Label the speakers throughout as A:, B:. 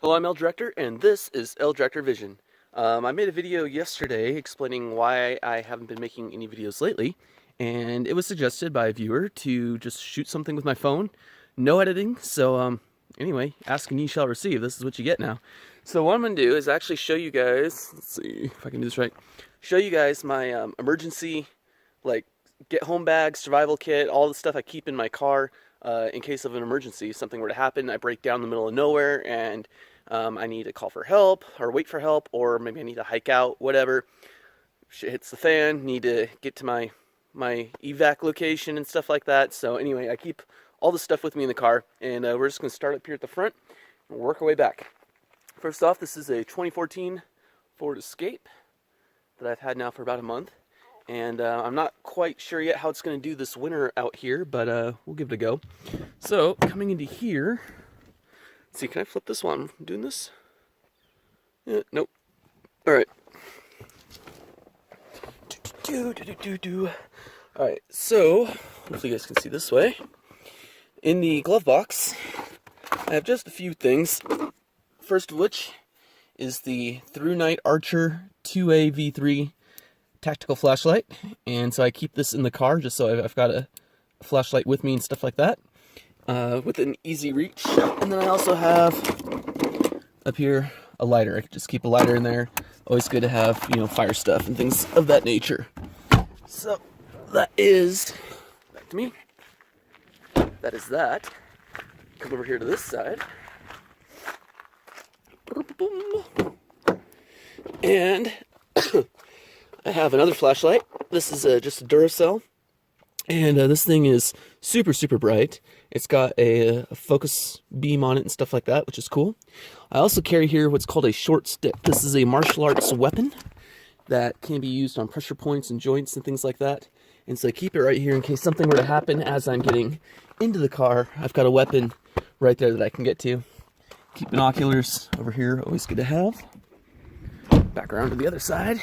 A: Hello, I'm L Director, and this is L Director Vision. I made a video yesterday explaining why I haven't been making any videos lately, and it was suggested by a viewer to just shoot something with my phone, no editing. So anyway, ask and ye shall receive. This is what you get now. So what I'm going to do is actually show you guys, let's see if I can do this right, show you guys my emergency, like, get home bag, survival kit, all the stuff I keep in my car in case of an emergency. Something were to happen, I break down in the middle of nowhere, and I need to call for help or wait for help, or maybe I need to hike out, whatever. Shit hits the fan, need to get to my evac location and stuff like that. So anyway, I keep all the stuff with me in the car, and we're just going to start up here at the front and work our way back. First off, this is a 2014 Ford Escape that I've had now for about a month. And I'm not quite sure yet how it's going to do this winter out here, but we'll give it a go. So, coming into here, let's see, can I flip this while I'm doing this? Nope. Alright. Alright, so, hopefully you guys can see this way. In the glove box, I have just a few things. First of which is the Thrunite Archer 2A V3 tactical flashlight, and so I keep this in the car just so I've got a flashlight with me and stuff like that, with an easy reach. And then I also have up here a lighter. I can just keep a lighter in there. Always good to have, you know, fire stuff and things of that nature. So that is, back to me, that is that. Come over here to this side. And I have another flashlight. This is just a Duracell, and this thing is super bright. It's got a focus beam on it and stuff like that, which is cool. I also carry here what's called a short stick. This is a martial arts weapon that can be used on pressure points and joints and things like that. And so I keep it right here in case something were to happen as I'm getting into the car. I've got a weapon right there that I can get to. Keep binoculars over here, always good to have. Back around to the other side.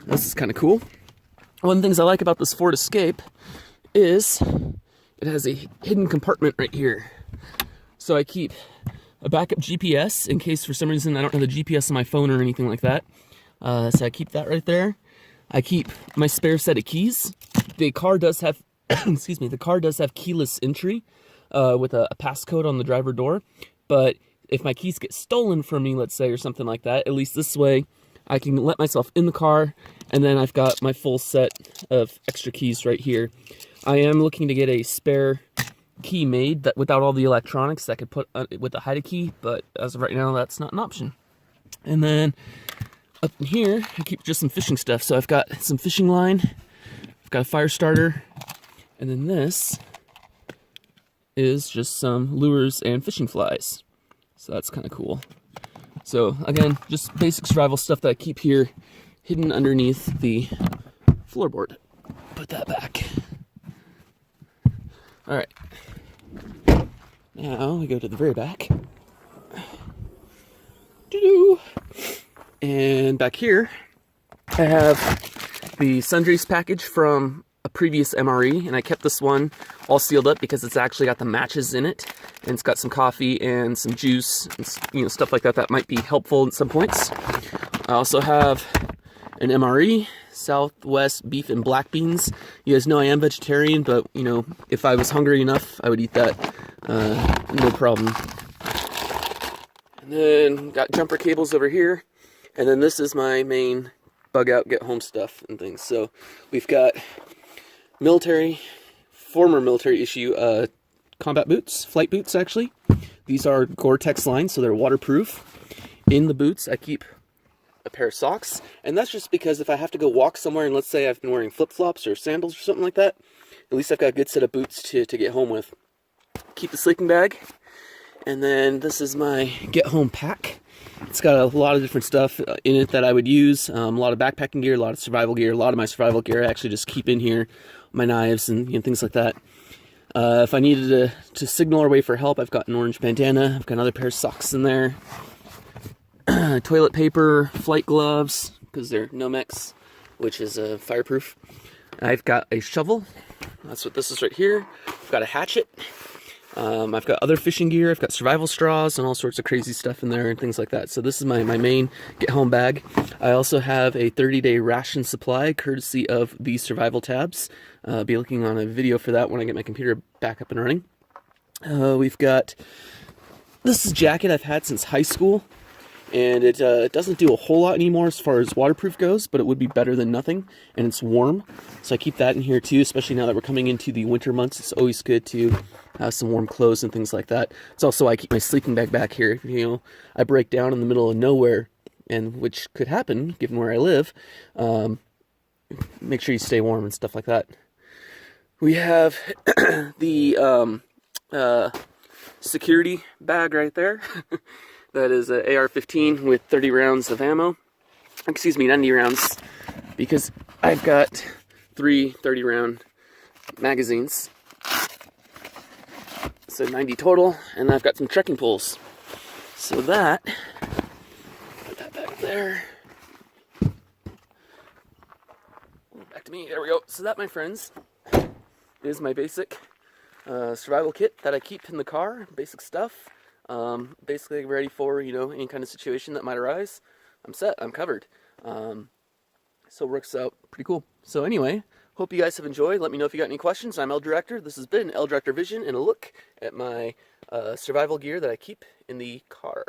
A: This is kind of cool. One of the things I like about this Ford Escape is it has a hidden compartment right here. So I keep a backup GPS in case for some reason I don't have the GPS on my phone or anything like that. So I keep that right there. I keep my spare set of keys. The car does have, excuse me, the car does have keyless entry with a passcode on the driver door. But if my keys get stolen from me, let's say, or something like that, at least this way I can let myself in the car, and then I've got my full set of extra keys right here. I am looking to get a spare key made that without all the electronics that I could put with the hide key, but as of right now, that's not an option. And then up in here, I keep just some fishing stuff. So I've got some fishing line, I've got a fire starter, and then this is just some lures and fishing flies. So that's kind of cool. So again, just basic survival stuff that I keep here hidden underneath the floorboard. Put that back. Alright. Now we go to the very back. And back here, I have the sundries package from a previous MRE, and I kept this one all sealed up because it's actually got the matches in it, and it's got some coffee and some juice and, you know, stuff like that that might be helpful at some points. I also have an MRE, Southwest beef and black beans. You guys know I am vegetarian, but you know, if I was hungry enough, I would eat that, no problem. And then got jumper cables over here, and then this is my main bug out, get home stuff and things. So we've got former military issue combat boots, flight boots actually. These are Gore-Tex lined, so they're waterproof. In the boots, I keep a pair of socks, and that's just because if I have to go walk somewhere, and let's say I've been wearing flip-flops or sandals or something like that, at least I've got a good set of boots to get home with. Keep the sleeping bag, and then this is my get home pack. It's got a lot of different stuff in it that I would use, a lot of backpacking gear, a lot of survival gear. A lot of my survival gear I actually just keep in here, my knives and, you know, things like that. If I needed to signal or wait for help, I've got an orange bandana. I've got another pair of socks in there. Toilet paper, flight gloves, because they're Nomex, which is fireproof. I've got a shovel. That's what this is right here. I've got a hatchet. I've got other fishing gear. I've got survival straws and all sorts of crazy stuff in there and things like that. So this is my main get home bag. I also have a 30-day ration supply courtesy of these survival tabs. Be looking on a video for that when I get my computer back up and running. We've got this jacket I've had since high school, and it doesn't do a whole lot anymore as far as waterproof goes, but it would be better than nothing, and it's warm, so I keep that in here too, especially now that we're coming into the winter months. It's always good to have some warm clothes and things like that. It's also why I keep my sleeping bag back here. You know, I break down in the middle of nowhere, and which could happen given where I live. Make sure you stay warm and stuff like that. We have the security bag right there. That is an AR-15 with 30 rounds of ammo. Excuse me, 90 rounds, because I've got 3 30-round magazines. So 90 total, and I've got some trekking poles. So that, put that back there. Back to me, there we go. So that, my friends, is my basic survival kit that I keep in the car. Basic stuff. Basically ready for, you know, any kind of situation that might arise. I'm set, I'm covered. So it works out pretty cool. So anyway, hope you guys have enjoyed. Let me know if you got any questions. I'm L Director. This has been L Director Vision and a look at my survival gear that I keep in the car.